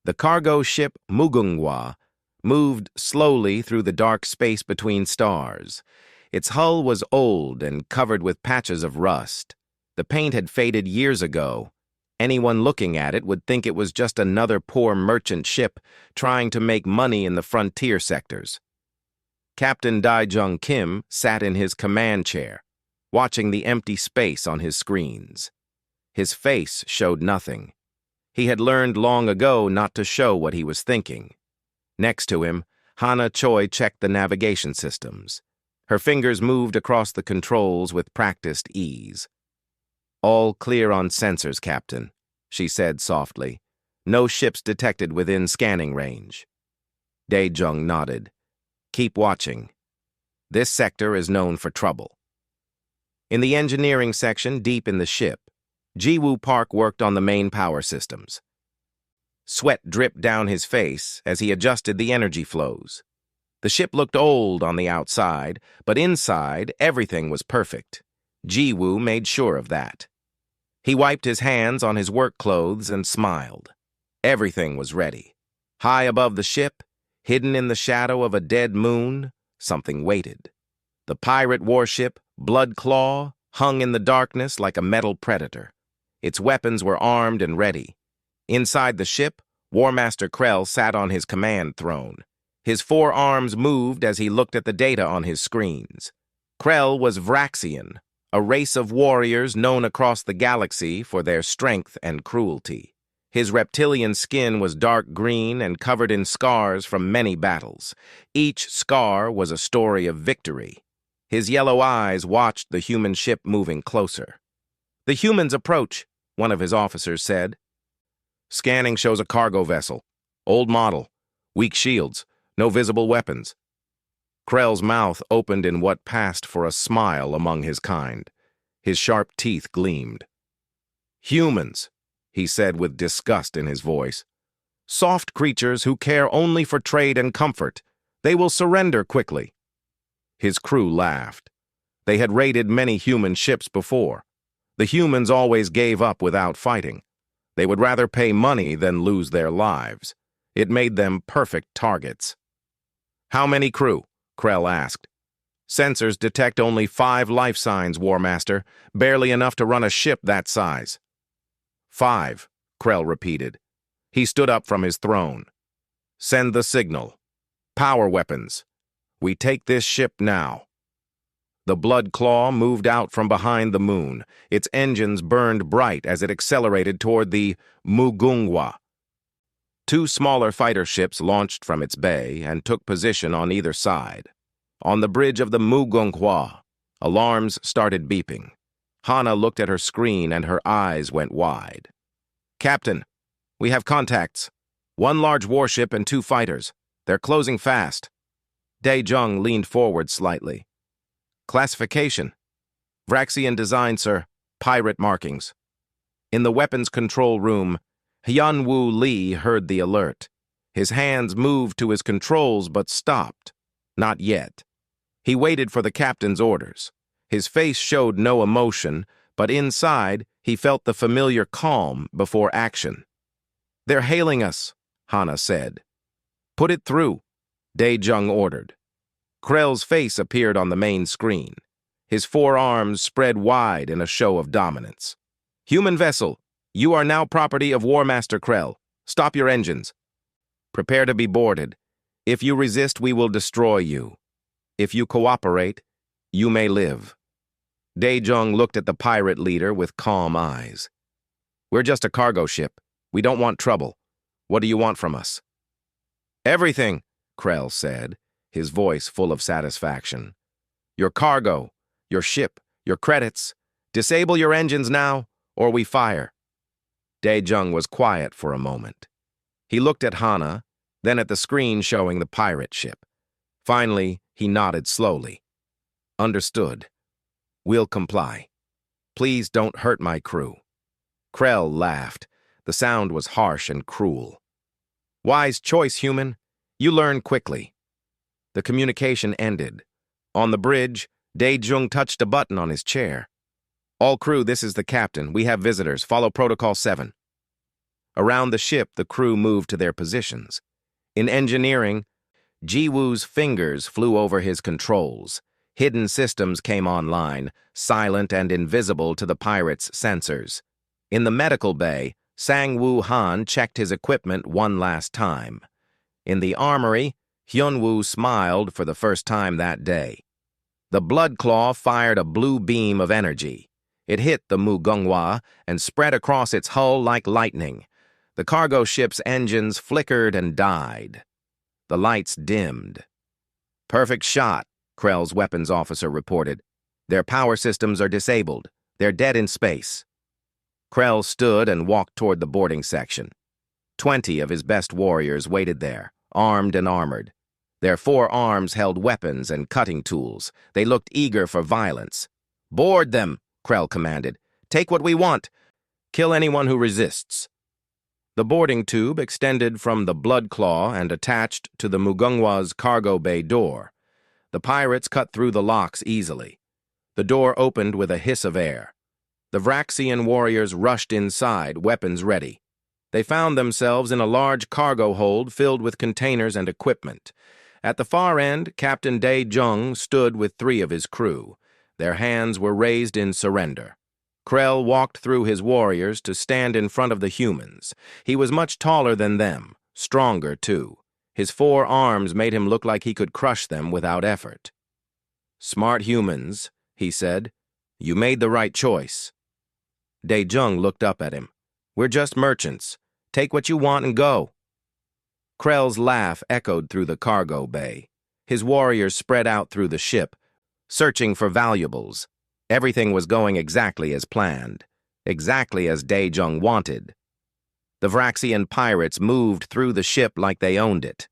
The cargo ship Mugungwa moved slowly through the dark space between stars. Its hull was old and covered with patches of rust. The paint had faded years ago. Anyone looking at it would think it was just another poor merchant ship trying to make money in the frontier sectors. Captain Dae-jung Kim sat in his command chair, watching the empty space on his screens. His face showed nothing. He had learned long ago not to show what he was thinking. Next to him, Hana Choi checked the navigation systems. Her fingers moved across the controls with practiced ease. "All clear on sensors, Captain," she said softly. "No ships detected within scanning range." Dae-jung nodded. "Keep watching. This sector is known for trouble." In the engineering section deep in the ship, Ji-woo Park worked on the main power systems. Sweat dripped down his face as he adjusted the energy flows. The ship looked old on the outside, but inside everything was perfect. Ji-woo made sure of that. He wiped his hands on his work clothes and smiled. Everything was ready. High above the ship, hidden in the shadow of a dead moon, something waited. The pirate warship, Blood Claw, hung in the darkness like a metal predator. Its weapons were armed and ready. Inside the ship, War Master Krell sat on his command throne. His four arms moved as he looked at the data on his screens. Krell was Vraxian, a race of warriors known across the galaxy for their strength and cruelty. His reptilian skin was dark green and covered in scars from many battles. Each scar was a story of victory. His yellow eyes watched the human ship moving closer. "The humans approach," one of his officers said. "Scanning shows a cargo vessel. Old model. Weak shields. No visible weapons." Krell's mouth opened in what passed for a smile among his kind. His sharp teeth gleamed. "Humans," he said with disgust in his voice. "Soft creatures who care only for trade and comfort. They will surrender quickly." His crew laughed. They had raided many human ships before. The humans always gave up without fighting. They would rather pay money than lose their lives. It made them perfect targets. "How many crew?" Krell asked. "Sensors detect only 5 life signs, War Master, barely enough to run a ship that size." 5, Krell repeated. He stood up from his throne. "Send the signal. Power weapons. We take this ship now." The Blood Claw moved out from behind the moon. Its engines burned bright as it accelerated toward the Mugungwa. 2 smaller fighter ships launched from its bay and took position on either side. On the bridge of the Mugungwa, alarms started beeping. Hana looked at her screen and her eyes went wide. "Captain, we have contacts. 1 large warship and 2 fighters. They're closing fast." Dae-jung leaned forward slightly. "Classification. Vraxian design, sir. Pirate markings." In the weapons control room, Hyun-woo Lee heard the alert. His hands moved to his controls but stopped. Not yet. He waited for the captain's orders. His face showed no emotion, but inside he felt the familiar calm before action. "They're hailing us," Hana said. "Put it through," Dae-jung ordered. Krell's face appeared on the main screen. His 4 arms spread wide in a show of dominance. "Human vessel, you are now property of War Master Krell. Stop your engines. Prepare to be boarded. If you resist, we will destroy you. If you cooperate, you may live." Dae-jung looked at the pirate leader with calm eyes. "We're just a cargo ship. We don't want trouble. What do you want from us?" "Everything," Krell said, his voice full of satisfaction. "Your cargo, your ship, your credits. Disable your engines now, or we fire." Dae-jung was quiet for a moment. He looked at Hana, then at the screen showing the pirate ship. Finally, he nodded slowly. "Understood. We'll comply. Please don't hurt my crew." Krell laughed. The sound was harsh and cruel. "Wise choice, human. You learn quickly." The communication ended. On the bridge, Dae-jung touched a button on his chair. "All crew, this is the captain. We have visitors. Follow Protocol 7. Around the ship, the crew moved to their positions. In engineering, Ji-Woo's fingers flew over his controls. Hidden systems came online, silent and invisible to the pirates' sensors. In the medical bay, Sang-Woo Han checked his equipment one last time. In the armory, Hyun-Woo smiled for the first time that day. The Blood Claw fired a blue beam of energy. It hit the Mugunghwa and spread across its hull like lightning. The cargo ship's engines flickered and died. The lights dimmed. "Perfect shot," Krell's weapons officer reported. "Their power systems are disabled. They're dead in space." Krell stood and walked toward the boarding section. 20 of his best warriors waited there, armed and armored. Their 4 arms held weapons and cutting tools. They looked eager for violence. "Board them," Krell commanded. "Take what we want. Kill anyone who resists." The boarding tube extended from the Blood Claw and attached to the Mugunghwa's cargo bay door. The pirates cut through the locks easily. The door opened with a hiss of air. The Vraxian warriors rushed inside, weapons ready. They found themselves in a large cargo hold filled with containers and equipment. At the far end, Captain Dae-jung stood with 3 of his crew. Their hands were raised in surrender. Krell walked through his warriors to stand in front of the humans. He was much taller than them, stronger too. His 4 arms made him look like he could crush them without effort. "Smart humans," he said. "You made the right choice." Dae-jung looked up at him. "We're just merchants. Take what you want and go." Krell's laugh echoed through the cargo bay. His warriors spread out through the ship, searching for valuables. Everything was going exactly as planned, exactly as Dae-jung wanted. The Vraxian pirates moved through the ship like they owned it.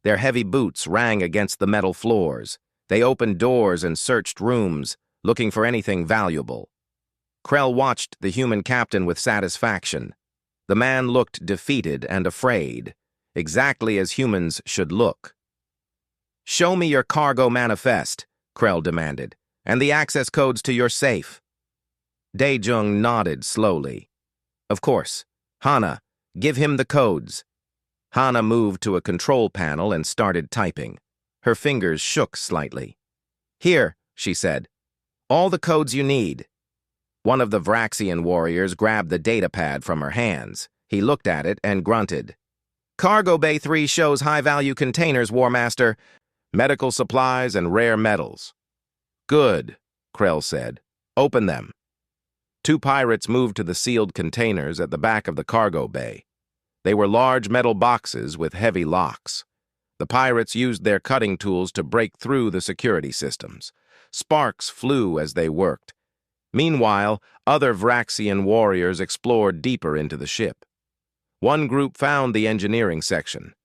Their heavy boots rang against the metal floors. They opened doors and searched rooms, looking for anything valuable. Krell watched the human captain with satisfaction. The man looked defeated and afraid, exactly as humans should look. "Show me your cargo manifest," Krell demanded, "and the access codes to your safe." Dae-jung nodded slowly. "Of course. Hana, give him the codes." Hana moved to a control panel and started typing. Her fingers shook slightly. "Here," she said. "All the codes you need." One of the Vraxian warriors grabbed the datapad from her hands. He looked at it and grunted. "Cargo Bay 3 shows high-value containers, War Master. Medical supplies and rare metals." "Good," Krell said. "Open them." 2 pirates moved to the sealed containers at the back of the cargo bay. They were large metal boxes with heavy locks. The pirates used their cutting tools to break through the security systems. Sparks flew as they worked. Meanwhile, other Vraxian warriors explored deeper into the ship. One group found the engineering section.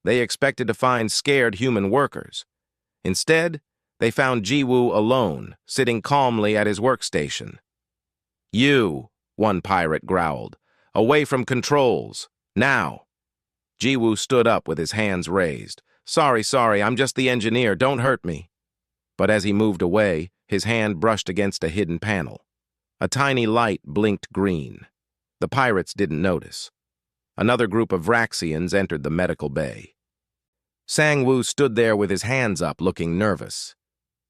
They expected to find scared human workers. Instead, they found Ji-Woo alone, sitting calmly at his workstation. "You," one pirate growled, "away from controls. Now." Ji-Woo stood up with his hands raised. Sorry, I'm just the engineer. Don't hurt me." But as he moved away, his hand brushed against a hidden panel. A tiny light blinked green. The pirates didn't notice. Another group of Vraxians entered the medical bay. Sang-Woo stood there with his hands up, looking nervous.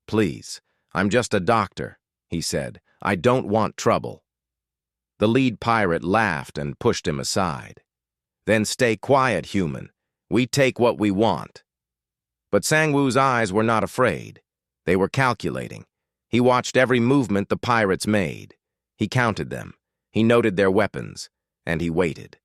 "Please, I'm just a doctor," he said. "I don't want trouble." The lead pirate laughed and pushed him aside. "Then stay quiet, human. We take what we want." But Sang-Woo's eyes were not afraid. They were calculating. He watched every movement the pirates made. He counted them. He noted their weapons. And he waited.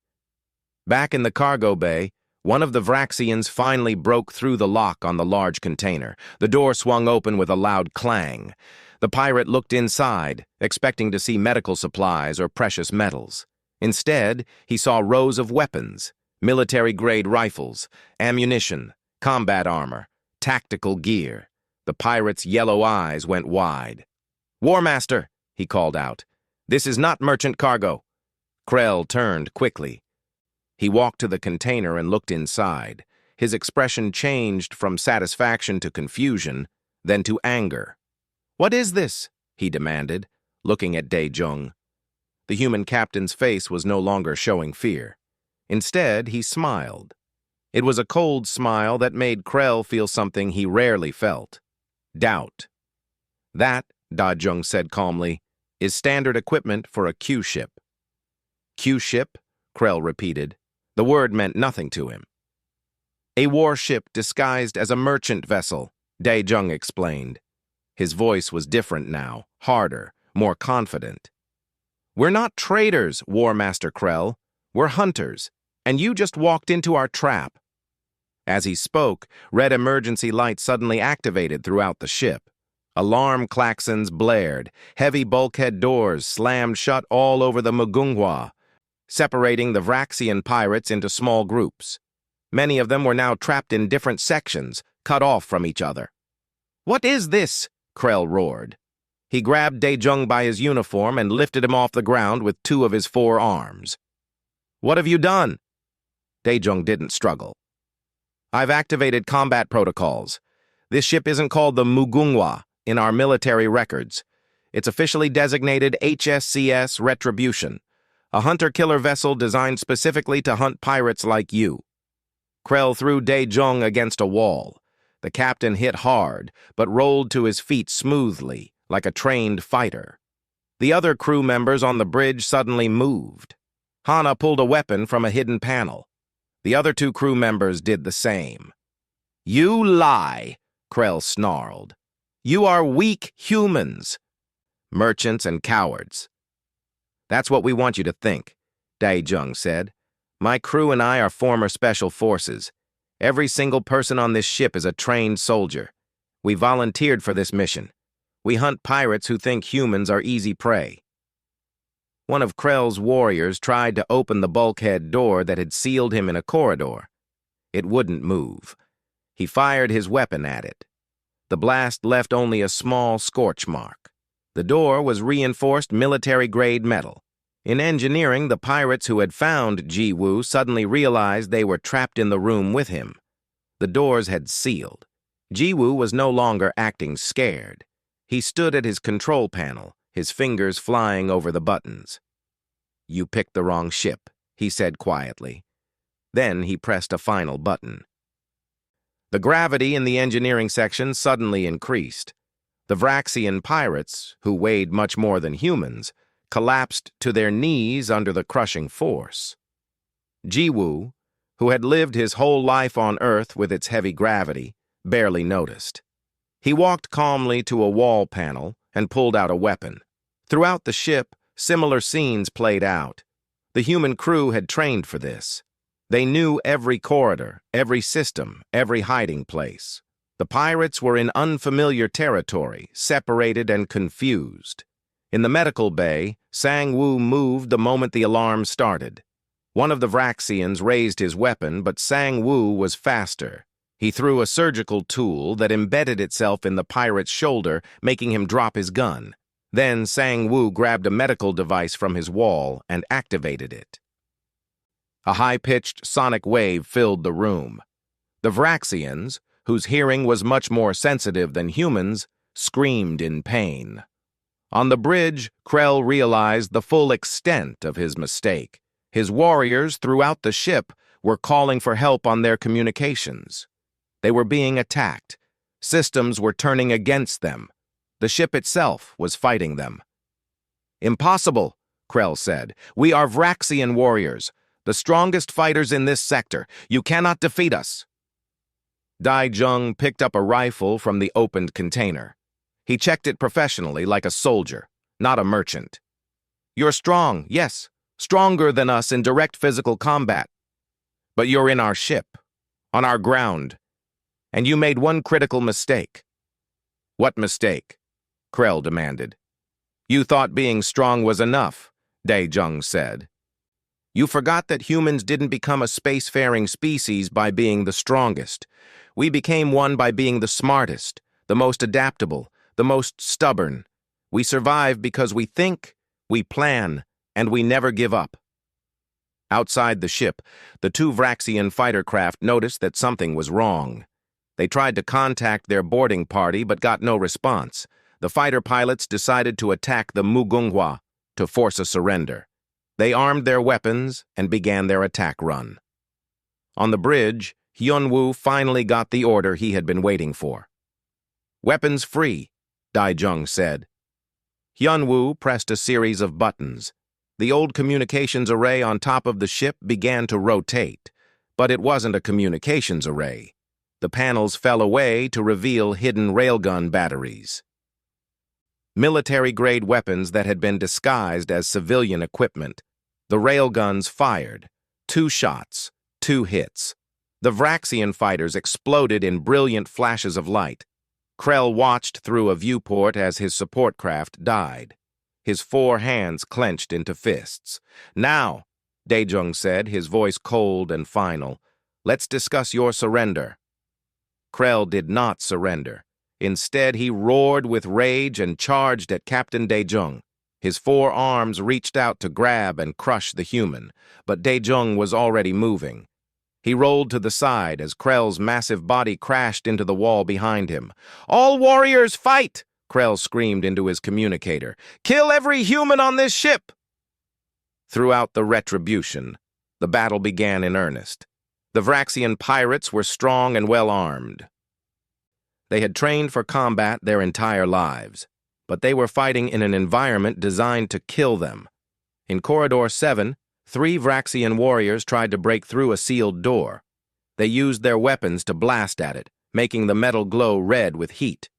Back in the cargo bay, one of the Vraxians finally broke through the lock on the large container. The door swung open with a loud clang. The pirate looked inside, expecting to see medical supplies or precious metals. Instead, he saw rows of weapons, military-grade rifles, ammunition, combat armor, tactical gear. The pirate's yellow eyes went wide. "War Master," he called out. "This is not merchant cargo." Krell turned quickly. He walked to the container and looked inside. His expression changed from satisfaction to confusion, then to anger. "What is this?" he demanded, looking at Dae-jung. The human captain's face was no longer showing fear. Instead, he smiled. It was a cold smile that made Krell feel something he rarely felt: doubt. That, Da Jung said calmly, is standard equipment for a Q ship. Q ship? Krell repeated. The word meant nothing to him. A warship disguised as a merchant vessel, Da Jung explained. His voice was different now, harder, more confident. We're not traders, War Master Krell. We're hunters, and you just walked into our trap. As he spoke, red emergency lights suddenly activated throughout the ship. Alarm klaxons blared, heavy bulkhead doors slammed shut all over the Mugunghwa, separating the Vraxian pirates into small groups. Many of them were now trapped in different sections, cut off from each other. What is this? Krell roared. He grabbed Da Jung by his uniform and lifted him off the ground with 2 of his 4 arms. What have you done? Da Jung didn't struggle. I've activated combat protocols. This ship isn't called the Mugunghwa in our military records. It's officially designated HSCS Retribution, a hunter-killer vessel designed specifically to hunt pirates like you. Krell threw Da Jung against a wall. The captain hit hard, but rolled to his feet smoothly, like a trained fighter. The other crew members on the bridge suddenly moved. Hana pulled a weapon from a hidden panel. The other 2 crew members did the same. You lie, Krell snarled. You are weak humans. Merchants and cowards. That's what we want you to think, Da Jung said. My crew and I are former special forces. Every single person on this ship is a trained soldier. We volunteered for this mission. We hunt pirates who think humans are easy prey. One of Krell's warriors tried to open the bulkhead door that had sealed him in a corridor. It wouldn't move. He fired his weapon at it. The blast left only a small scorch mark. The door was reinforced military-grade metal. In engineering, the pirates who had found Ji Woo suddenly realized they were trapped in the room with him. The doors had sealed. Ji Woo was no longer acting scared. He stood at his control panel, his fingers flying over the buttons. You picked the wrong ship, he said quietly. Then he pressed a final button. The gravity in the engineering section suddenly increased. The Vraxian pirates, who weighed much more than humans, collapsed to their knees under the crushing force. Ji Woo, who had lived his whole life on Earth with its heavy gravity, barely noticed. He walked calmly to a wall panel and pulled out a weapon. Throughout the ship, similar scenes played out. The human crew had trained for this. They knew every corridor, every system, every hiding place. The pirates were in unfamiliar territory, separated and confused. In the medical bay, Sang-Woo moved the moment the alarm started. One of the Vraxians raised his weapon, but Sang-Woo was faster. He threw a surgical tool that embedded itself in the pirate's shoulder, making him drop his gun. Then Sang-Woo grabbed a medical device from his wall and activated it. A high-pitched sonic wave filled the room. The Vraxians, whose hearing was much more sensitive than humans, screamed in pain. On the bridge, Krell realized the full extent of his mistake. His warriors throughout the ship were calling for help on their communications. They were being attacked. Systems were turning against them. The ship itself was fighting them. Impossible, Krell said. We are Vraxian warriors, the strongest fighters in this sector. You cannot defeat us. Da Jung picked up a rifle from the opened container. He checked it professionally like a soldier, not a merchant. You're strong, yes, stronger than us in direct physical combat. But you're in our ship, on our ground, and you made one critical mistake. What mistake? Krell demanded. You thought being strong was enough, Da Jung said. You forgot that humans didn't become a spacefaring species by being the strongest. We became one by being the smartest, the most adaptable, the most stubborn. We survive because we think, we plan, and we never give up. Outside the ship, the 2 Vraxian fighter craft noticed that something was wrong. They tried to contact their boarding party but got no response. The fighter pilots decided to attack the Mugunghwa to force a surrender. They armed their weapons and began their attack run. On the bridge, Hyunwoo finally got the order he had been waiting for. "Weapons free," Daijung said. Hyunwoo pressed a series of buttons. The old communications array on top of the ship began to rotate, but it wasn't a communications array. The panels fell away to reveal hidden railgun batteries. Military-grade weapons that had been disguised as civilian equipment. The railguns fired. 2 shots, 2 hits. The Vraxian fighters exploded in brilliant flashes of light. Krell watched through a viewport as his support craft died. His 4 hands clenched into fists. "Now," Daejung said, his voice cold and final, "let's discuss your surrender." Krell did not surrender. Instead, he roared with rage and charged at Captain Daejung. His 4 arms reached out to grab and crush the human, but Daejung was already moving. He rolled to the side as Krell's massive body crashed into the wall behind him. "All warriors, fight!" Krell screamed into his communicator. "Kill every human on this ship!" Throughout the retribution, the battle began in earnest. The Vraxian pirates were strong and well-armed. They had trained for combat their entire lives, but they were fighting in an environment designed to kill them. In Corridor 7, 3 Vraxian warriors tried to break through a sealed door. They used their weapons to blast at it, making the metal glow red with heat.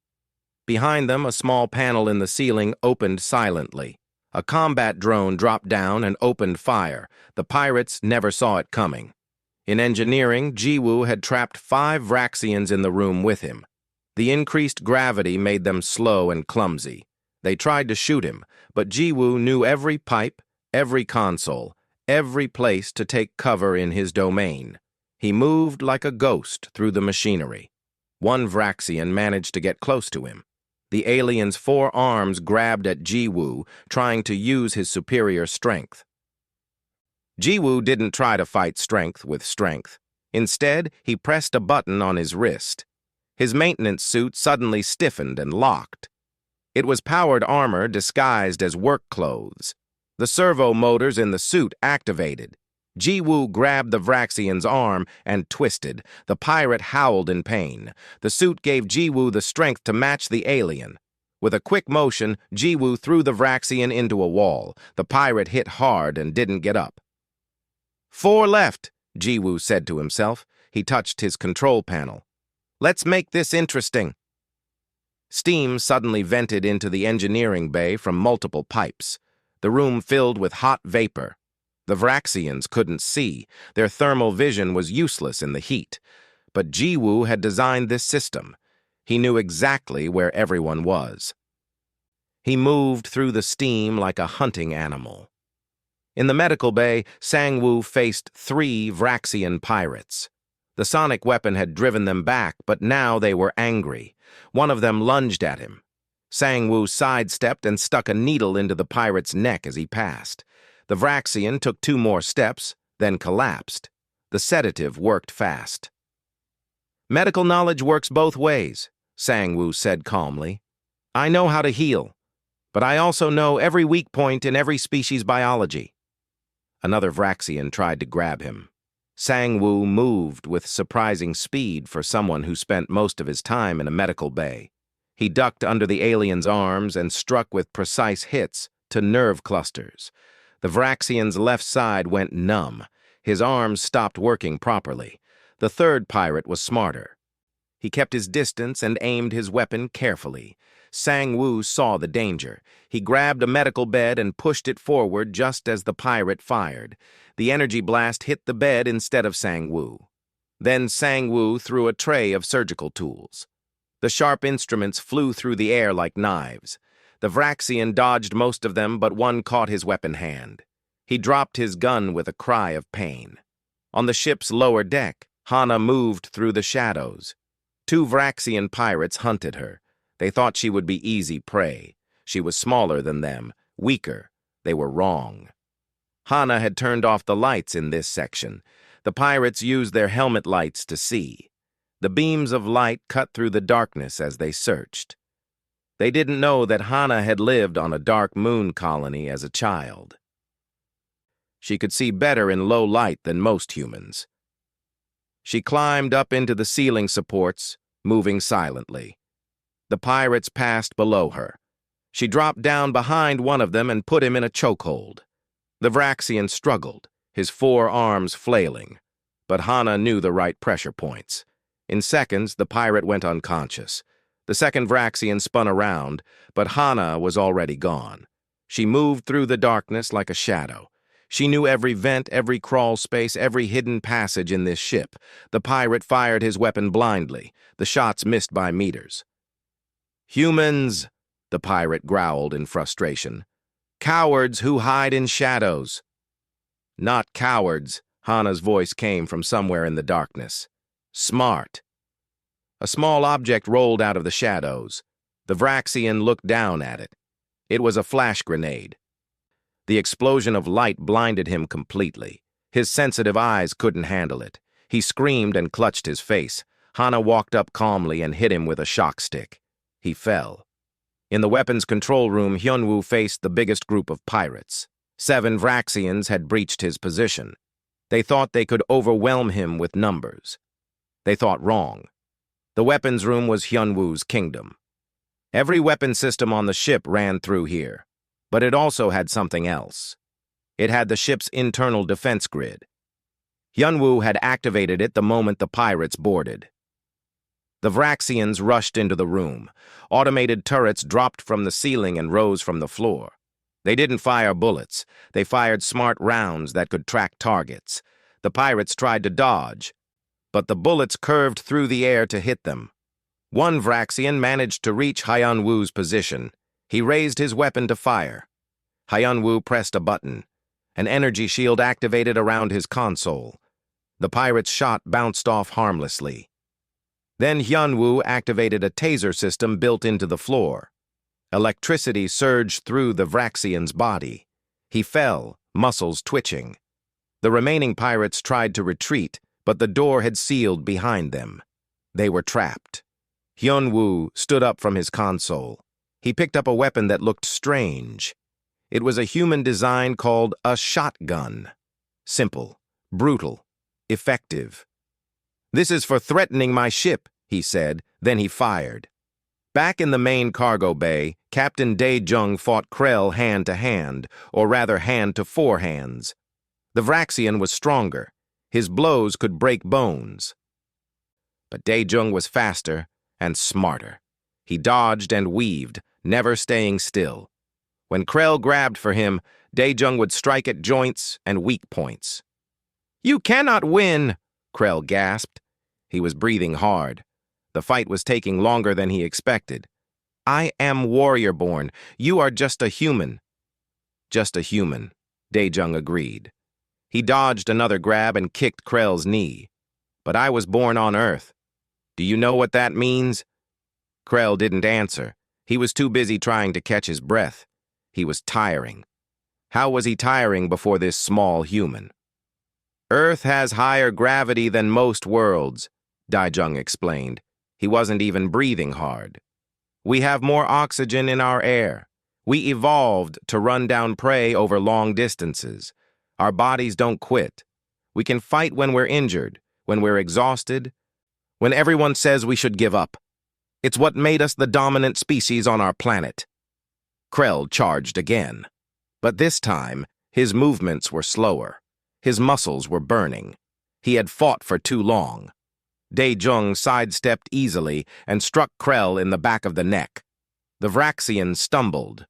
Behind them, a small panel in the ceiling opened silently. A combat drone dropped down and opened fire. The pirates never saw it coming. In engineering, Jiwoo had trapped 5 Vraxians in the room with him. The increased gravity made them slow and clumsy. They tried to shoot him, but Jiwoo knew every pipe, every console, every place to take cover in his domain. He moved like a ghost through the machinery. One Vraxian managed to get close to him. The alien's 4 arms grabbed at Jiwoo, trying to use his superior strength. Jiwoo didn't try to fight strength with strength. Instead, he pressed a button on his wrist. His maintenance suit suddenly stiffened and locked. It was powered armor disguised as work clothes. The servo motors in the suit activated. Jiwoo grabbed the Vraxian's arm and twisted. The pirate howled in pain. The suit gave Jiwoo the strength to match the alien. With a quick motion, Jiwoo threw the Vraxian into a wall. The pirate hit hard and didn't get up. "4 left," Jiwoo said to himself. He touched his control panel. "Let's make this interesting." Steam suddenly vented into the engineering bay from multiple pipes. The room filled with hot vapor. The Vraxians couldn't see. Their thermal vision was useless in the heat. But Jiwoo had designed this system. He knew exactly where everyone was. He moved through the steam like a hunting animal. In the medical bay, Sang-woo faced 3 Vraxian pirates. The sonic weapon had driven them back, but now they were angry. One of them lunged at him. Sang-woo sidestepped and stuck a needle into the pirate's neck as he passed. The Vraxian took 2 more steps, then collapsed. The sedative worked fast. "Medical knowledge works both ways," Sang-woo said calmly. "I know how to heal, but I also know every weak point in every species' biology." Another Vraxian tried to grab him. Sang-woo moved with surprising speed for someone who spent most of his time in a medical bay. He ducked under the alien's arms and struck with precise hits to nerve clusters. The Vraxian's left side went numb. His arms stopped working properly. The 3rd pirate was smarter. He kept his distance and aimed his weapon carefully. Sang-woo saw the danger. He grabbed a medical bed and pushed it forward just as the pirate fired. The energy blast hit the bed instead of Sang-woo. Then Sang-woo threw a tray of surgical tools. The sharp instruments flew through the air like knives. The Vraxian dodged most of them, but one caught his weapon hand. He dropped his gun with a cry of pain. On the ship's lower deck, Hana moved through the shadows. 2 Vraxian pirates hunted her. They thought she would be easy prey. She was smaller than them, weaker. They were wrong. Hana had turned off the lights in this section. The pirates used their helmet lights to see. The beams of light cut through the darkness as they searched. They didn't know that Hana had lived on a dark moon colony as a child. She could see better in low light than most humans. She climbed up into the ceiling supports, moving silently. The pirates passed below her. She dropped down behind one of them and put him in a chokehold. The Vraxian struggled, his 4 arms flailing, but Hana knew the right pressure points. In seconds, the pirate went unconscious. The second Vraxian spun around, but Hana was already gone. She moved through the darkness like a shadow. She knew every vent, every crawl space, every hidden passage in this ship. The pirate fired his weapon blindly. The shots missed by meters. "Humans," the pirate growled in frustration. "Cowards who hide in shadows." "Not cowards," Hana's voice came from somewhere in the darkness. "Smart." A small object rolled out of the shadows. The Vraxian looked down at it. It was a flash grenade. The explosion of light blinded him completely. His sensitive eyes couldn't handle it. He screamed and clutched his face. Hana walked up calmly and hit him with a shock stick. He fell. In the weapons control room, Hyunwoo faced the biggest group of pirates. 7 Vraxians had breached his position. They thought they could overwhelm him with numbers. They thought wrong. The weapons room was Hyunwoo's kingdom. Every weapon system on the ship ran through here, but it also had something else. It had the ship's internal defense grid. Hyunwoo had activated it the moment the pirates boarded. The Vraxians rushed into the room. Automated turrets dropped from the ceiling and rose from the floor. They didn't fire bullets. They fired smart rounds that could track targets. The pirates tried to dodge, but the bullets curved through the air to hit them. One Vraxian managed to reach Hyunwoo's position. He raised his weapon to fire. Hyunwoo pressed a button. An energy shield activated around his console. The pirate's shot bounced off harmlessly. Then Hyunwoo activated a taser system built into the floor. Electricity surged through the Vraxian's body. He fell, muscles twitching. The remaining pirates tried to retreat, but the door had sealed behind them. They were trapped. Hyunwoo stood up from his console. He picked up a weapon that looked strange. It was a human design called a shotgun. Simple, brutal, effective. "This is for threatening my ship," he said. Then he fired. Back in the main cargo bay, Captain Dae-jung fought Krell hand to hand, or rather hand to 4 hands. The Vraxian was stronger. His blows could break bones. But Dae-jung was faster and smarter. He dodged and weaved, never staying still. When Krell grabbed for him, Dae-jung would strike at joints and weak points. "You cannot win," Krell gasped. He was breathing hard. The fight was taking longer than he expected. "I am warrior-born. You are just a human." "Just a human," Dae-jung agreed. He dodged another grab and kicked Krell's knee. "But I was born on Earth. Do you know what that means?" Krell didn't answer. He was too busy trying to catch his breath. He was tiring. How was he tiring before this small human? "Earth has higher gravity than most worlds," Dae-jung explained. He wasn't even breathing hard. "We have more oxygen in our air. We evolved to run down prey over long distances. Our bodies don't quit. We can fight when we're injured, when we're exhausted, when everyone says we should give up. It's what made us the dominant species on our planet." Krell charged again. But this time, his movements were slower. His muscles were burning. He had fought for too long. Dae-jung sidestepped easily and struck Krell in the back of the neck. The Vraxian stumbled.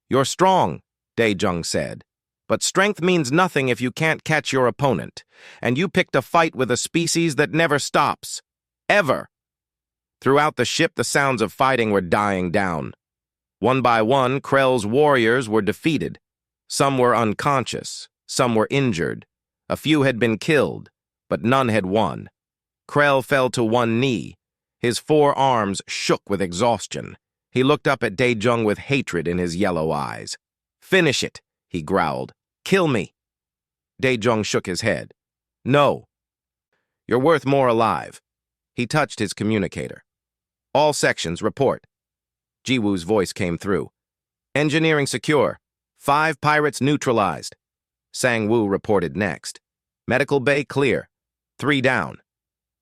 "You're strong," Dae-jung said. "But strength means nothing if you can't catch your opponent. And you picked a fight with a species that never stops. Ever." Throughout the ship, the sounds of fighting were dying down. One by one, Krell's warriors were defeated. Some were unconscious. Some were injured. A few had been killed, but none had won. Krell fell to one knee. His 4 arms shook with exhaustion. He looked up at Dae-jung with hatred in his yellow eyes. "Finish it," he growled. "Kill me." Dae-jung shook his head. "No. You're worth more alive." He touched his communicator. "All sections, report." Jiwoo's voice came through. "Engineering secure. 5 pirates neutralized." Sang-Woo reported next. Medical bay clear. 3 down.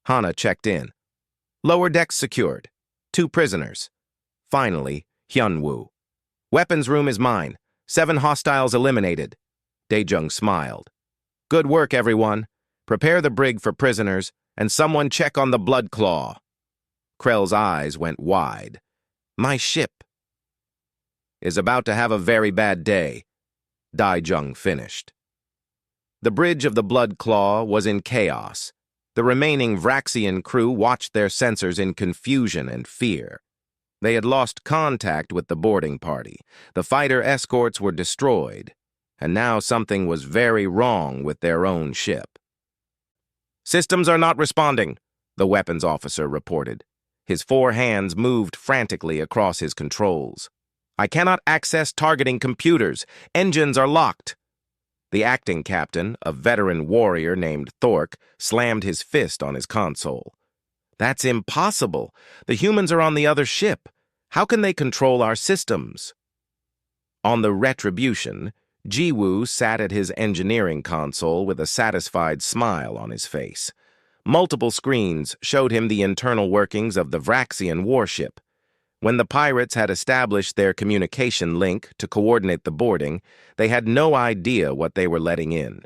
Hana checked in. Lower decks secured. 2 prisoners. Finally, Hyun-Woo. Weapons room is mine. 7 hostiles eliminated. Dae-jung smiled. Good work, everyone. Prepare the brig for prisoners, and someone check on the blood claw. Krell's eyes went wide. My ship is about to have a very bad day, Dae-jung finished. The bridge of the blood claw was in chaos. The remaining Vraxian crew watched their sensors in confusion and fear. They had lost contact with the boarding party. The fighter escorts were destroyed, and now something was very wrong with their own ship. Systems are not responding, the weapons officer reported. His 4 hands moved frantically across his controls. I cannot access targeting computers. Engines are locked. The acting captain, a veteran warrior named Thork, slammed his fist on his console. That's impossible. The humans are on the other ship. How can they control our systems? On the Retribution, Ji-Woo sat at his engineering console with a satisfied smile on his face. Multiple screens showed him the internal workings of the Vraxian warship. When the pirates had established their communication link to coordinate the boarding, they had no idea what they were letting in.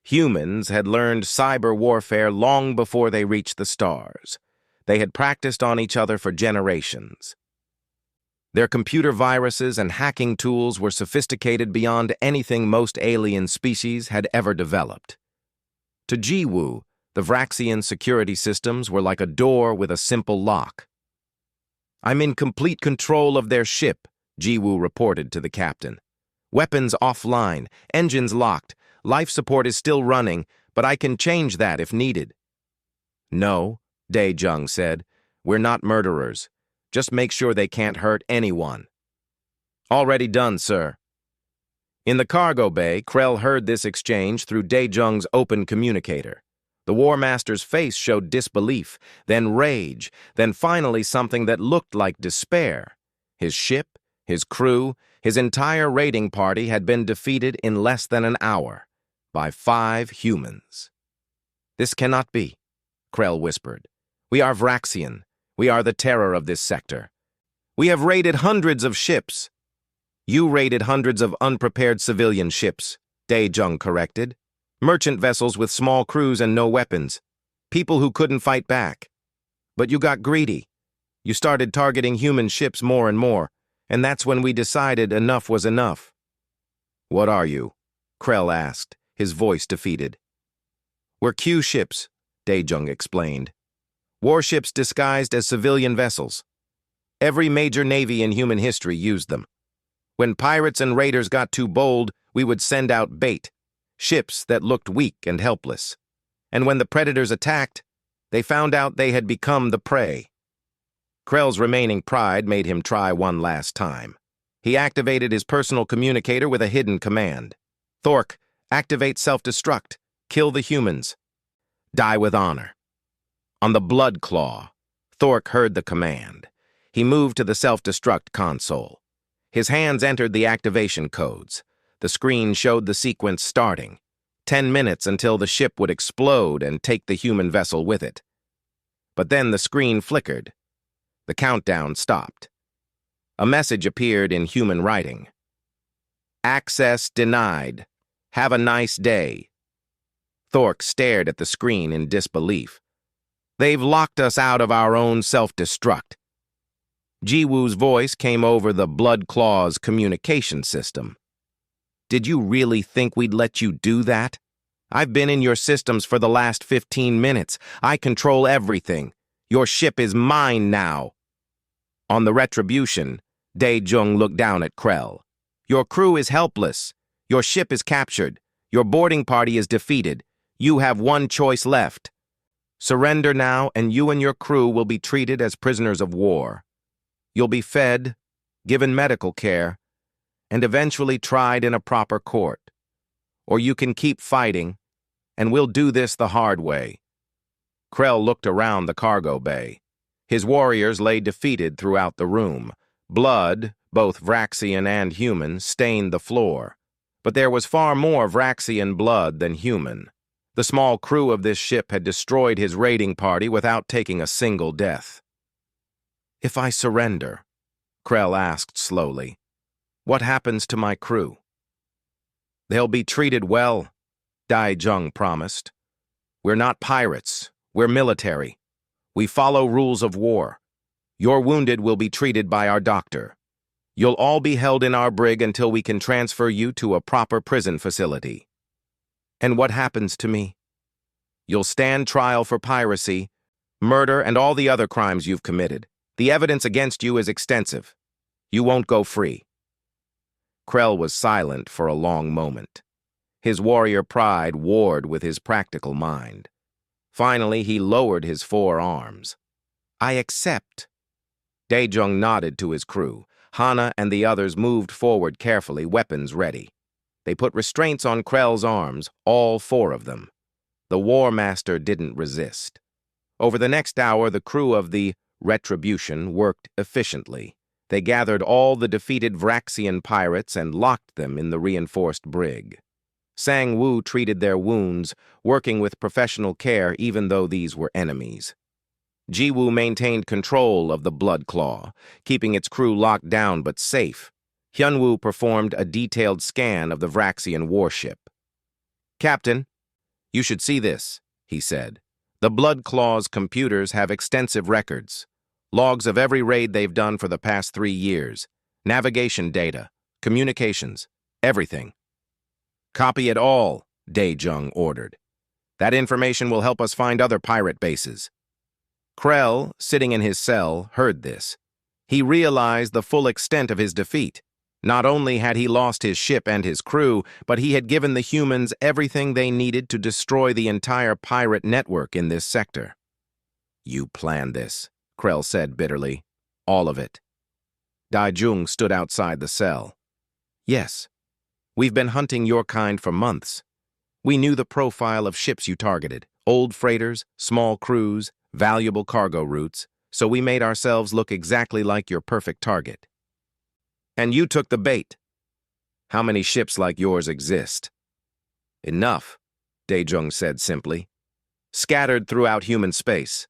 Humans had learned cyber warfare long before they reached the stars. They had practiced on each other for generations. Their computer viruses and hacking tools were sophisticated beyond anything most alien species had ever developed. To Ji-Woo, the Vraxian security systems were like a door with a simple lock. I'm in complete control of their ship, Ji-Woo reported to the captain. Weapons offline, engines locked, life support is still running, but I can change that if needed. No, Dae-jung said. We're not murderers. Just make sure they can't hurt anyone. Already done, sir. In the cargo bay, Krell heard this exchange through Dae-jung's open communicator. The War Master's face showed disbelief, then rage, then finally something that looked like despair. His ship, his crew, his entire raiding party had been defeated in less than an hour by 5 humans. This cannot be, Krell whispered. We are Vraxian. We are the terror of this sector. We have raided hundreds of ships. You raided hundreds of unprepared civilian ships, Dae-jung corrected. Merchant vessels with small crews and no weapons. People who couldn't fight back. But you got greedy. You started targeting human ships more and more, and that's when we decided enough was enough. What are you? Krell asked, his voice defeated. We're Q ships, Dae-jung explained. Warships disguised as civilian vessels. Every major navy in human history used them. When pirates and raiders got too bold, we would send out bait, ships that looked weak and helpless. And when the predators attacked, they found out they had become the prey. Krell's remaining pride made him try one last time. He activated his personal communicator with a hidden command. Thork, activate self-destruct. Kill the humans. Die with honor. On the blood claw, Thork heard the command. He moved to the self-destruct console. His hands entered the activation codes. The screen showed the sequence starting. 10 minutes until the ship would explode and take the human vessel with it. But then the screen flickered. The countdown stopped. A message appeared in human writing. Access denied. Have a nice day. Thork stared at the screen in disbelief. They've locked us out of our own self-destruct. Ji-Woo's voice came over the Blood Claw's communication system. Did you really think we'd let you do that? I've been in your systems for the last 15 minutes. I control everything. Your ship is mine now. On the Retribution, Dae-jung looked down at Krell. Your crew is helpless. Your ship is captured. Your boarding party is defeated. You have one choice left. Surrender now, and you and your crew will be treated as prisoners of war. You'll be fed, given medical care, and eventually tried in a proper court. Or you can keep fighting, and we'll do this the hard way. Krell looked around the cargo bay. His warriors lay defeated throughout the room. Blood, both Vraxian and human, stained the floor. But there was far more Vraxian blood than human. The small crew of this ship had destroyed his raiding party without taking a single death. "If I surrender," Krell asked slowly, "what happens to my crew?" "They'll be treated well," Dai Jung promised. "We're not pirates. We're military. We follow rules of war. Your wounded will be treated by our doctor. You'll all be held in our brig until we can transfer you to a proper prison facility." "And what happens to me?" "You'll stand trial for piracy, murder, and all the other crimes you've committed. The evidence against you is extensive. You won't go free." Krell was silent for a long moment. His warrior pride warred with his practical mind. Finally, he lowered his 4 arms. "I accept." Daejung nodded to his crew. Hana and the others moved forward carefully, weapons ready. They put restraints on Krell's arms, all 4 of them. The War Master didn't resist. Over the next hour, the crew of the Retribution worked efficiently. They gathered all the defeated Vraxian pirates and locked them in the reinforced brig. Sang Woo treated their wounds, working with professional care even though these were enemies. Jiwoo maintained control of the Blood Claw, keeping its crew locked down but safe. Hyunwoo performed a detailed scan of the Vraxian warship. "Captain, you should see this," he said. "The Blood Claw's computers have extensive records. Logs of every raid they've done for the past 3 years. Navigation data, communications, everything." "Copy it all," Daejung ordered. "That information will help us find other pirate bases." Krell, sitting in his cell, heard this. He realized the full extent of his defeat. Not only had he lost his ship and his crew, but he had given the humans everything they needed to destroy the entire pirate network in this sector. "You planned this," Krell said bitterly. "All of it." Daejung stood outside the cell. "Yes. We've been hunting your kind for months. We knew the profile of ships you targeted, old freighters, small crews, valuable cargo routes, so we made ourselves look exactly like your perfect target. And you took the bait. How many ships like yours exist?" "Enough," Daejung said simply. "Scattered throughout human space.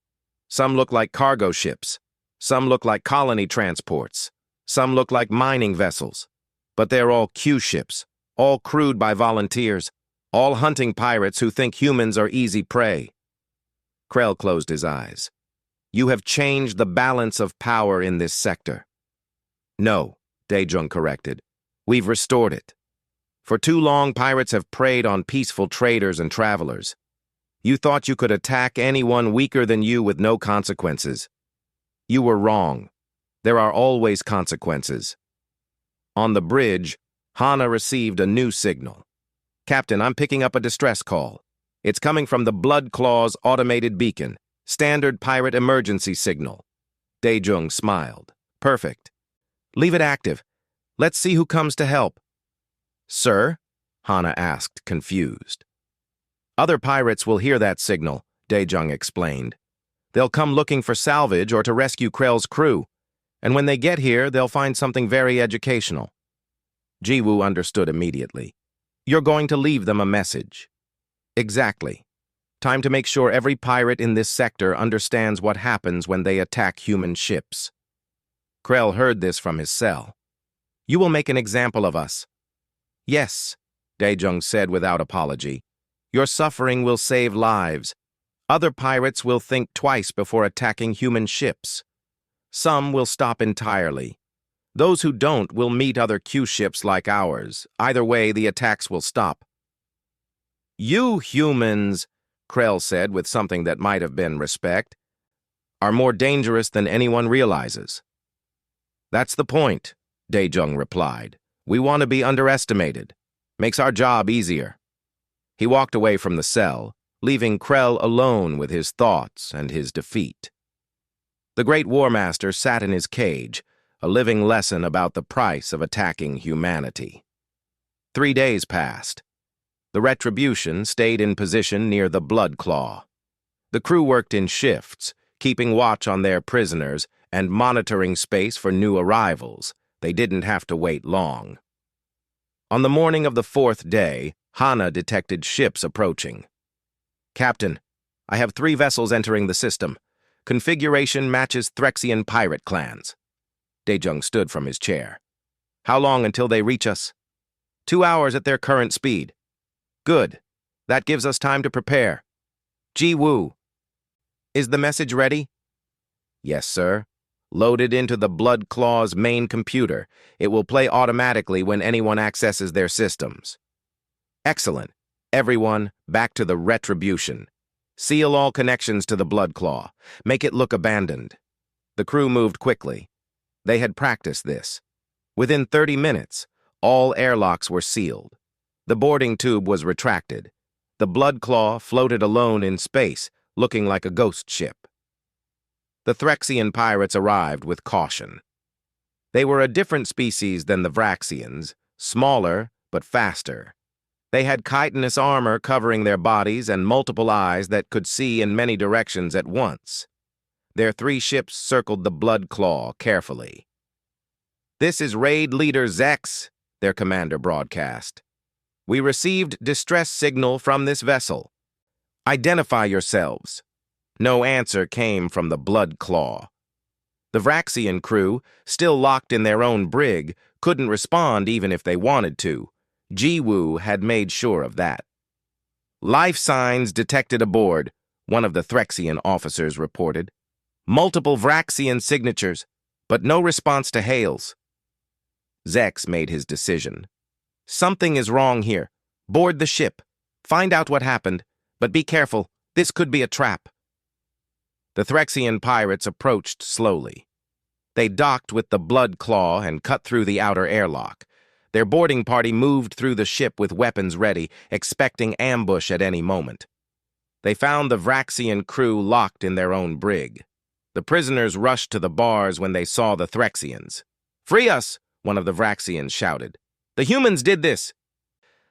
Some look like cargo ships. Some look like colony transports. Some look like mining vessels. But they're all Q ships, all crewed by volunteers, all hunting pirates who think humans are easy prey." Krell closed his eyes. "You have changed the balance of power in this sector." "No," Daejung corrected. "We've restored it. For too long, pirates have preyed on peaceful traders and travelers. You thought you could attack anyone weaker than you with no consequences. You were wrong. There are always consequences." On the bridge, Hana received a new signal. "Captain, I'm picking up a distress call. It's coming from the Blood Claw's automated beacon. Standard pirate emergency signal." Daejung smiled. "Perfect. Leave it active. Let's see who comes to help." "Sir?" Hana asked, confused. "Other pirates will hear that signal," Daejung explained. "They'll come looking for salvage or to rescue Krell's crew. And when they get here, they'll find something very educational." Jiwoo understood immediately. "You're going to leave them a message." "Exactly. Time to make sure every pirate in this sector understands what happens when they attack human ships." Krell heard this from his cell. "You will make an example of us." "Yes," Daejung said without apology. "Your suffering will save lives. Other pirates will think twice before attacking human ships. Some will stop entirely. Those who don't will meet other Q ships like ours. Either way, the attacks will stop." "You humans," Krell said with something that might have been respect, "are more dangerous than anyone realizes." "That's the point," Daejung replied. "We want to be underestimated. Makes our job easier." He walked away from the cell, leaving Krell alone with his thoughts and his defeat. The Great War Master sat in his cage, a living lesson about the price of attacking humanity. 3 days passed. The Retribution stayed in position near the Blood Claw. The crew worked in shifts, keeping watch on their prisoners and monitoring space for new arrivals. They didn't have to wait long. On the morning of the fourth day, Hana detected ships approaching. "Captain, I have 3 vessels entering the system. Configuration matches Threxian pirate clans." Daejung stood from his chair. "How long until they reach us?" 2 hours at their current speed." "Good. That gives us time to prepare." "Ji-woo, is the message ready?" "Yes, sir. Loaded into the Blood Claw's main computer. It will play automatically when anyone accesses their systems." "Excellent. Everyone, back to the Retribution. Seal all connections to the Blood Claw. Make it look abandoned." The crew moved quickly. They had practiced this. Within 30 minutes, all airlocks were sealed. The boarding tube was retracted. The Blood Claw floated alone in space, looking like a ghost ship. The Threxian pirates arrived with caution. They were a different species than the Vraxians, smaller but faster. They had chitinous armor covering their bodies and multiple eyes that could see in many directions at once. Their 3 ships circled the Blood Claw carefully. "This is Raid Leader Zex," their commander broadcast. "We received distress signal from this vessel. Identify yourselves." No answer came from the Blood Claw. The Vraxian crew, still locked in their own brig, couldn't respond even if they wanted to. Ji-woo had made sure of that. "Life signs detected aboard," one of the Threxian officers reported. "Multiple Vraxian signatures, but no response to hails." Zex made his decision. "Something is wrong here. Board the ship. Find out what happened, but be careful. This could be a trap." The Threxian pirates approached slowly. They docked with the Blood Claw and cut through the outer airlock. Their boarding party moved through the ship with weapons ready, expecting ambush at any moment. They found the Vraxian crew locked in their own brig. The prisoners rushed to the bars when they saw the Threxians. "Free us!" one of the Vraxians shouted. "The humans did this!"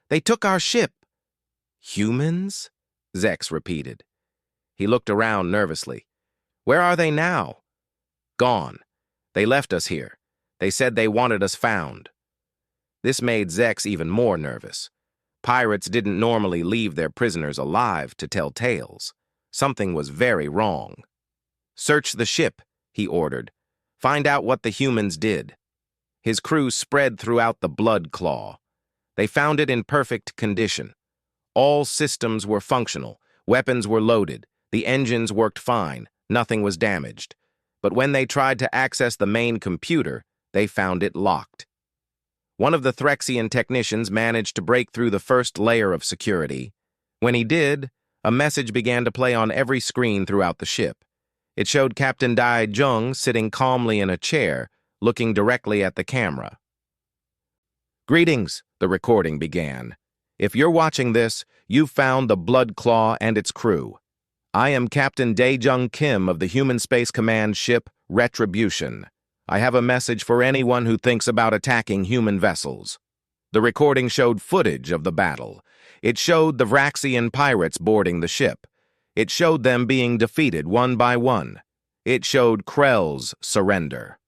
"They took our ship." "Humans?" Zex repeated. He looked around nervously. "Where are they now?" "Gone. They left us here. They said they wanted us found." This made Zex even more nervous. Pirates didn't normally leave their prisoners alive to tell tales. Something was very wrong. "Search the ship," he ordered. "Find out what the humans did." His crew spread throughout the Blood Claw. They found it in perfect condition. All systems were functional. Weapons were loaded. The engines worked fine. Nothing was damaged. But when they tried to access the main computer, they found it locked. One of the Threxian technicians managed to break through the first layer of security. When he did, a message began to play on every screen throughout the ship. It showed Captain Daejung sitting calmly in a chair, looking directly at the camera. "Greetings," the recording began. "If you're watching this, you've found the Blood Claw and its crew. I am Captain Daejung Kim of the Human Space Command ship Retribution. I have a message for anyone who thinks about attacking human vessels." The recording showed footage of the battle. It showed the Vraxian pirates boarding the ship. It showed them being defeated one by one. It showed Krell's surrender.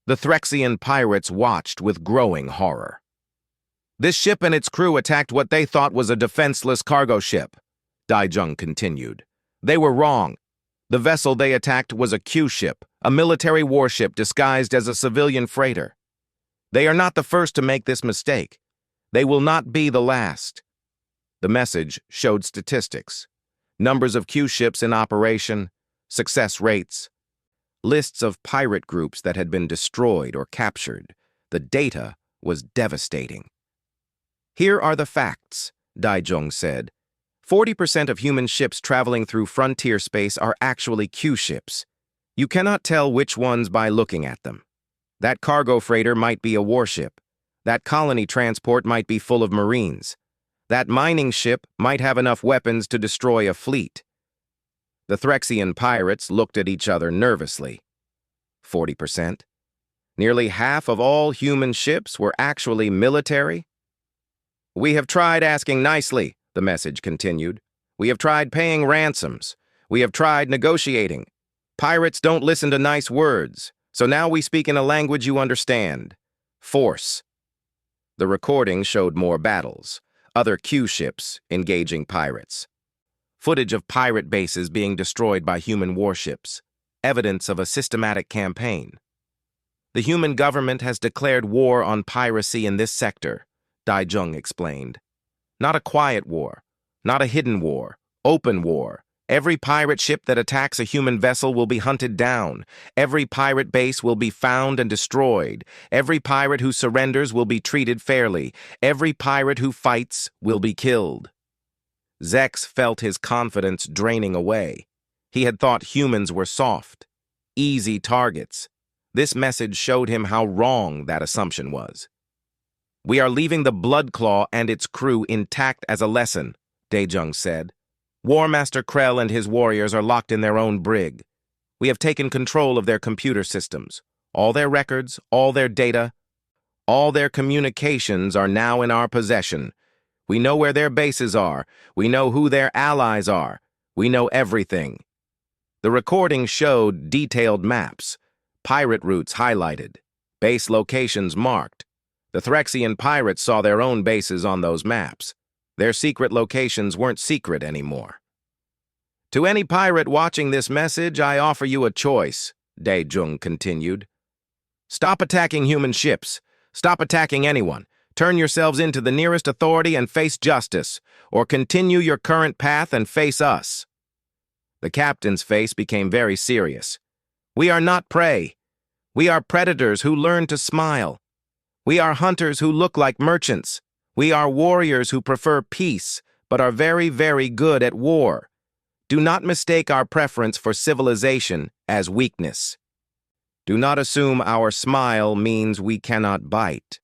The Threxian pirates watched with growing horror. "This ship and its crew attacked what they thought was a defenseless cargo ship," Daejung continued. "They were wrong. The vessel they attacked was a Q ship, a military warship disguised as a civilian freighter. They are not the first to make this mistake. They will not be the last." The message showed statistics. Numbers of Q ships in operation, success rates, lists of pirate groups that had been destroyed or captured. The data was devastating. "Here are the facts," Daejung said. 40% of human ships traveling through frontier space are actually Q ships. You cannot tell which ones by looking at them. That cargo freighter might be a warship. That colony transport might be full of Marines. That mining ship might have enough weapons to destroy a fleet." The Threxian pirates looked at each other nervously. 40%? Nearly half of all human ships were actually military? "We have tried asking nicely," the message continued. "We have tried paying ransoms. We have tried negotiating. Pirates don't listen to nice words, so now we speak in a language you understand. Force." The recording showed more battles, other Q ships engaging pirates, footage of pirate bases being destroyed by human warships, evidence of a systematic campaign. The human government has declared war on piracy in this sector, Daijung explained. Not a quiet war, not a hidden war, open war. Every pirate ship that attacks a human vessel will be hunted down. Every pirate base will be found and destroyed. Every pirate who surrenders will be treated fairly. Every pirate who fights will be killed. Zex felt his confidence draining away. He had thought humans were soft, easy targets. This message showed him how wrong that assumption was. "We are leaving the Bloodclaw and its crew intact as a lesson," Daejung said. "War Master Krell and his warriors are locked in their own brig. We have taken control of their computer systems. All their records, all their data, all their communications are now in our possession. We know where their bases are. We know who their allies are. We know everything." The recording showed detailed maps, pirate routes highlighted, base locations marked. The Threxian pirates saw their own bases on those maps. Their secret locations weren't secret anymore. "To any pirate watching this message, I offer you a choice," Daejung continued. "Stop attacking human ships. Stop attacking anyone. Turn yourselves into the nearest authority and face justice, or continue your current path and face us." The captain's face became very serious. "We are not prey. We are predators who learn to smile. We are hunters who look like merchants. We are warriors who prefer peace, but are very, very good at war. Do not mistake our preference for civilization as weakness. Do not assume our smile means we cannot bite."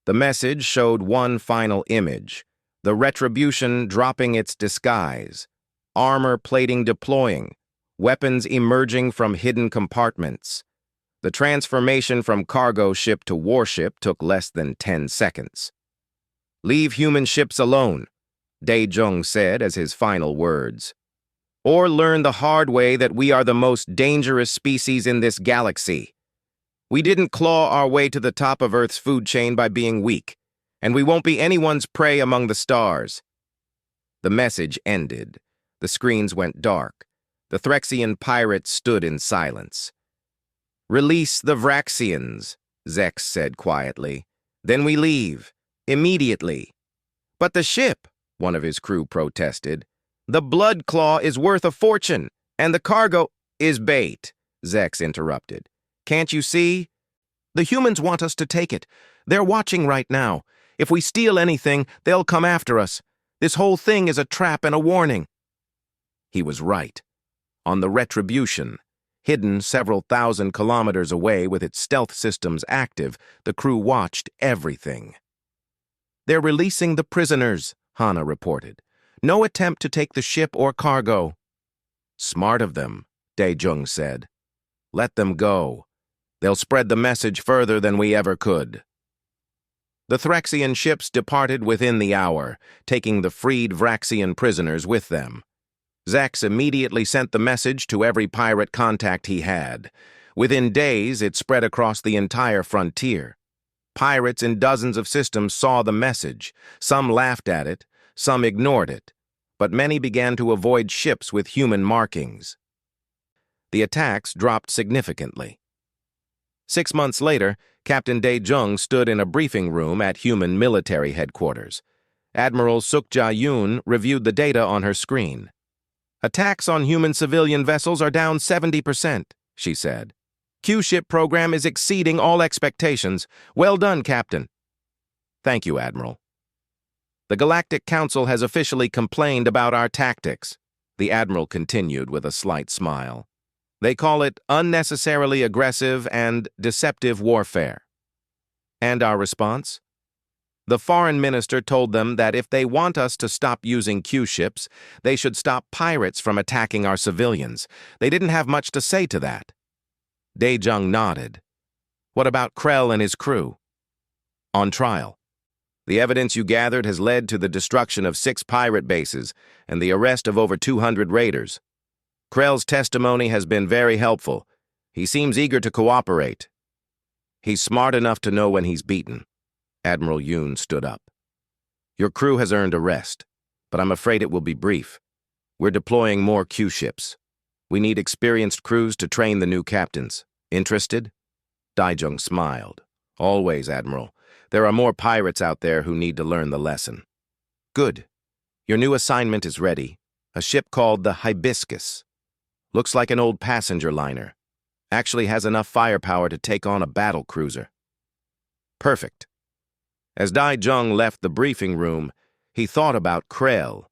The message showed one final image, the Retribution dropping its disguise, armor plating deploying, weapons emerging from hidden compartments. The transformation from cargo ship to warship took less than 10 seconds. "Leave human ships alone," Daejung said as his final words. "Or learn the hard way that we are the most dangerous species in this galaxy. We didn't claw our way to the top of Earth's food chain by being weak, and we won't be anyone's prey among the stars." The message ended. The screens went dark. The Threxian pirates stood in silence. "Release the Vraxians," Zex said quietly. "Then we leave. Immediately." "But the ship," one of his crew protested. "The Bloodclaw is worth a fortune, and the cargo—" "Is bait," Zex interrupted. "Can't you see? The humans want us to take it. They're watching right now. If we steal anything, they'll come after us. This whole thing is a trap and a warning." He was right. On the Retribution, hidden several thousand kilometers away with its stealth systems active, the crew watched everything. "They're releasing the prisoners," Hana reported. "No attempt to take the ship or cargo." "Smart of them," Daejung said. "Let them go. They'll spread the message further than we ever could." The Threxian ships departed within the hour, taking the freed Vraxian prisoners with them. Zex immediately sent the message to every pirate contact he had. Within days, it spread across the entire frontier. Pirates in dozens of systems saw the message. Some laughed at it, some ignored it, but many began to avoid ships with human markings. The attacks dropped significantly. 6 months later, Captain Daejung stood in a briefing room at human military headquarters. Admiral Sukja-Yoon reviewed the data on her screen. "Attacks on human civilian vessels are down 70%, she said. "Q-ship program is exceeding all expectations. Well done, Captain." "Thank you, Admiral." "The Galactic Council has officially complained about our tactics," the Admiral continued with a slight smile. "They call it unnecessarily aggressive and deceptive warfare." "And our response?" "The foreign minister told them that if they want us to stop using Q-ships, they should stop pirates from attacking our civilians. They didn't have much to say to that." Daejung nodded. "What about Krell and his crew?" "On trial. The evidence you gathered has led to the destruction of 6 pirate bases and the arrest of over 200 raiders. Krell's testimony has been very helpful. He seems eager to cooperate. He's smart enough to know when he's beaten. Admiral Yoon stood up. Your crew has earned a rest, but I'm afraid it will be brief. We're deploying more Q ships. We need experienced crews to train the new captains. Interested? Daijung smiled. Always, Admiral. There are more pirates out there who need to learn the lesson. Good. Your new assignment is ready. A ship called the Hibiscus. Looks like an old passenger liner. Actually has enough firepower to take on a battle cruiser. Perfect. As Daijung left the briefing room, he thought about Krell.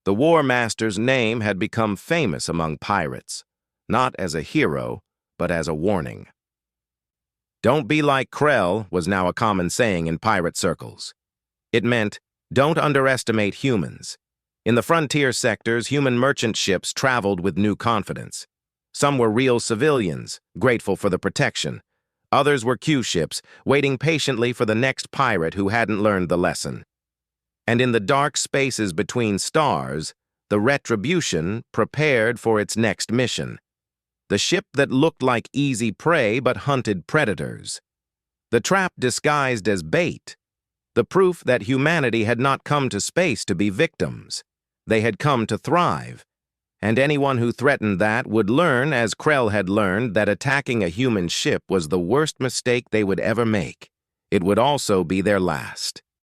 The War Master's name had become famous among pirates, not as a hero, but as a warning. Don't be like Krell was now a common saying in pirate circles. It meant, don't underestimate humans. In the frontier sectors, human merchant ships traveled with new confidence. Some were real civilians, grateful for the protection. Others were Q ships, waiting patiently for the next pirate who hadn't learned the lesson. And in the dark spaces between stars, the Retribution prepared for its next mission. The ship that looked like easy prey but hunted predators. The trap disguised as bait. The proof that humanity had not come to space to be victims. They had come to thrive. And anyone who threatened that would learn, as Krell had learned, that attacking a human ship was the worst mistake they would ever make. It would also be their last.